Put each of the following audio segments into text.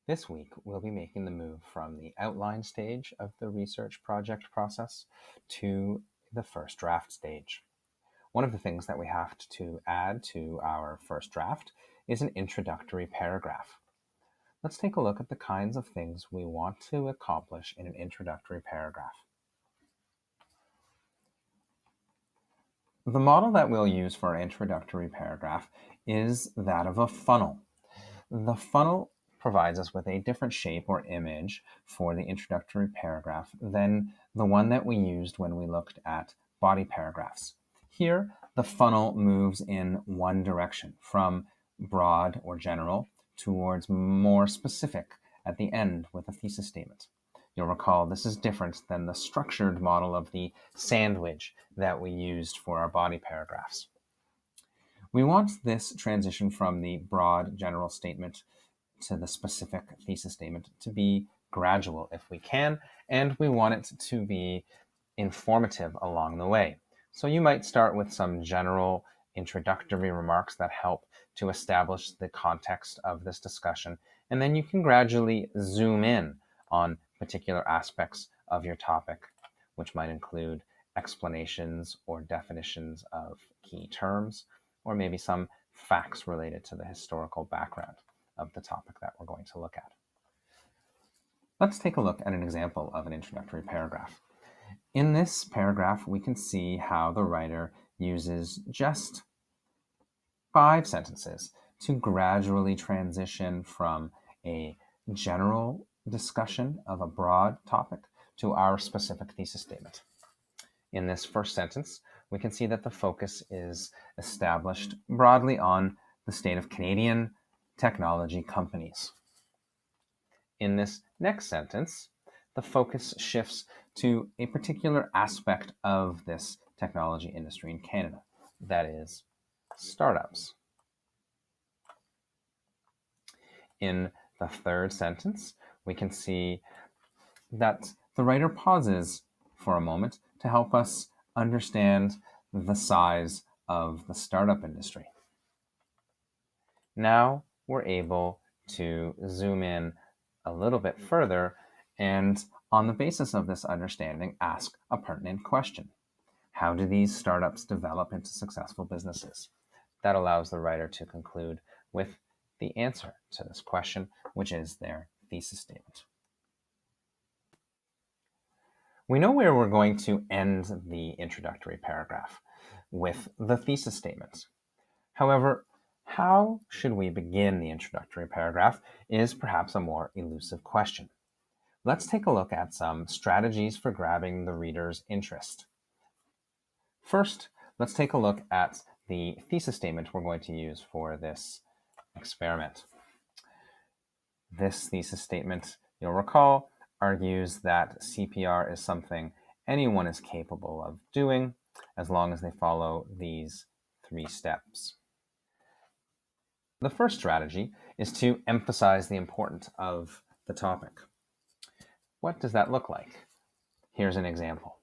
This week, we'll be making the move from the outline stage of the research project process to the first draft stage. One of the things that we have to add to our first draft is an introductory paragraph. Let's take a look at the kinds of things we want to accomplish in an introductory paragraph. The model that we'll use for our introductory paragraph is that of a funnel. The funnel provides us with a different shape or image for the introductory paragraph than the one that we used when we looked at body paragraphs. Here, the funnel moves in one direction, from broad or general towards more specific at the end with a thesis statement. You'll recall this is different than the structured model of the sandwich that we used for our body paragraphs. We want this transition from the broad general statement to the specific thesis statement to be gradual if we can, and we want it to be informative along the way. So you might start with some general introductory remarks that help to establish the context of this discussion, and then you can gradually zoom in on particular aspects of your topic, which might include explanations or definitions of key terms, or maybe some facts related to the historical background of the topic that we're going to look at. Let's take a look at an example of an introductory paragraph. In this paragraph, we can see how the writer uses just 5 sentences to gradually transition from a general discussion of a broad topic to our specific thesis statement. In this first sentence, we can see that the focus is established broadly on the state of Canadian technology companies. In this next sentence, the focus shifts to a particular aspect of this technology industry in Canada, that is, startups. In the third sentence, we can see that the writer pauses for a moment to help us understand the size of the startup industry. Now we're able to zoom in a little bit further and, on the basis of this understanding, ask a pertinent question. How do these startups develop into successful businesses? That allows the writer to conclude with the answer to this question, which is their thesis statement. We know where we're going to end the introductory paragraph, with the thesis statement. However, how should we begin the introductory paragraph is perhaps a more elusive question. Let's take a look at some strategies for grabbing the reader's interest. First, let's take a look at the thesis statement we're going to use for this experiment. This thesis statement, you'll recall, argues that CPR is something anyone is capable of doing as long as they follow these 3 steps. The first strategy is to emphasize the importance of the topic. What does that look like? Here's an example.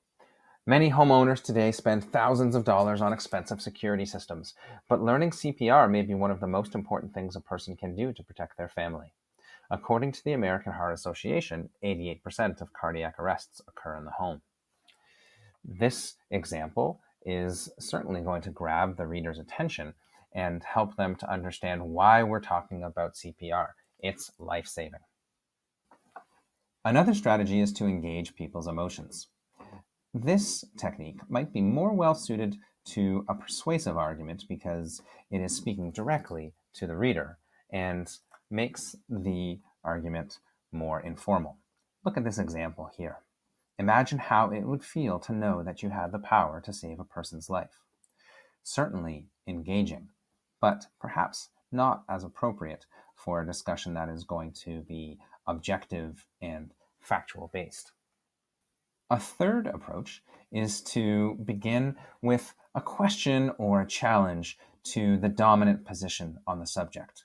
Many homeowners today spend thousands of dollars on expensive security systems, but learning CPR may be one of the most important things a person can do to protect their family. According to the American Heart Association, 88% of cardiac arrests occur in the home. This example is certainly going to grab the reader's attention and help them to understand why we're talking about CPR. It's life-saving. Another strategy is to engage people's emotions. This technique might be more well-suited to a persuasive argument because it is speaking directly to the reader and makes the argument more informal. Look at this example here. Imagine how it would feel to know that you had the power to save a person's life. Certainly engaging, but perhaps not as appropriate for a discussion that is going to be objective and factual based. A third approach is to begin with a question or a challenge to the dominant position on the subject.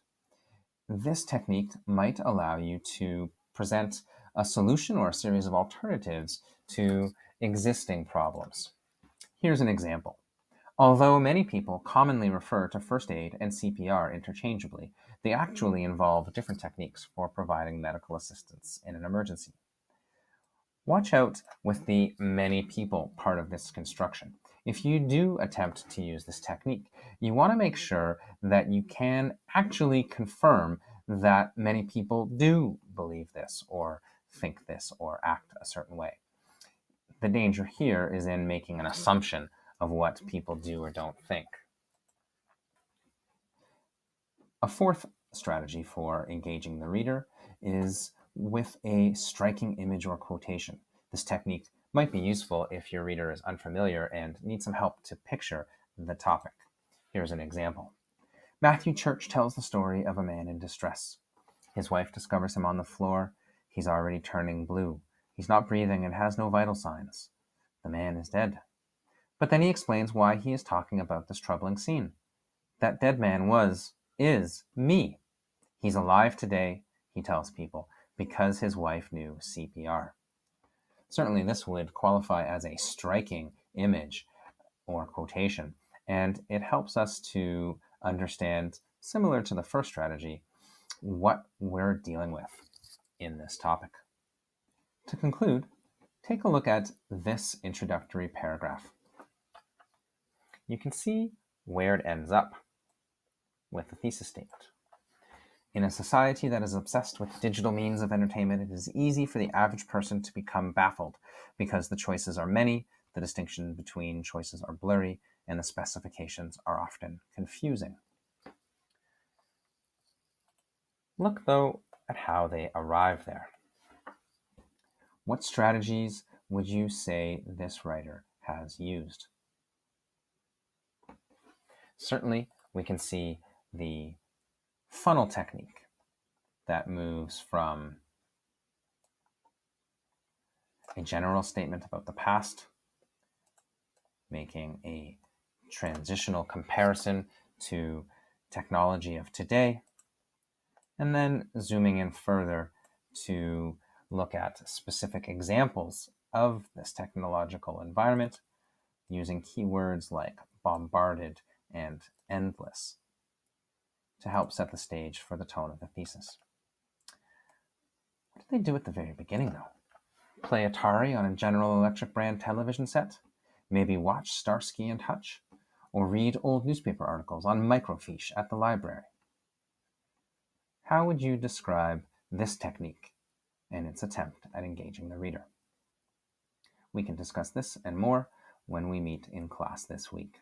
This technique might allow you to present a solution or a series of alternatives to existing problems. Here's an example. Although many people commonly refer to first aid and CPR interchangeably, They actually involve different techniques for providing medical assistance in an emergency. Watch out with the many people part of this construction. If you do attempt to use this technique, you want to make sure that you can actually confirm that many people do believe this or think this or act a certain way. The danger here is in making an assumption of what people do or don't think. A fourth strategy for engaging the reader is with a striking image or quotation. This technique might be useful if your reader is unfamiliar and needs some help to picture the topic. Here's an example. Matthew Church tells the story of a man in distress. His wife discovers him on the floor. He's already turning blue. He's not breathing and has no vital signs. The man is dead. But then he explains why he is talking about this troubling scene. That dead man is me. He's alive today, he tells people, because his wife knew CPR. Certainly, this would qualify as a striking image or quotation, and it helps us to understand, similar to the first strategy, what we're dealing with in this topic. To conclude, take a look at this introductory paragraph. You can see where it ends up with the thesis statement. In a society that is obsessed with digital means of entertainment, it is easy for the average person to become baffled because the choices are many, the distinction between choices are blurry, and the specifications are often confusing. Look, though, at how they arrive there. What strategies would you say this writer has used? Certainly, we can see the funnel technique that moves from a general statement about the past, making a transitional comparison to technology of today, and then zooming in further to look at specific examples of this technological environment using keywords like bombarded and endless to help set the stage for the tone of the thesis. What did they do at the very beginning, though? Play Atari on a General Electric brand television set? Maybe watch Starsky and Hutch? Or read old newspaper articles on microfiche at the library? How would you describe this technique and its attempt at engaging the reader? We can discuss this and more when we meet in class this week.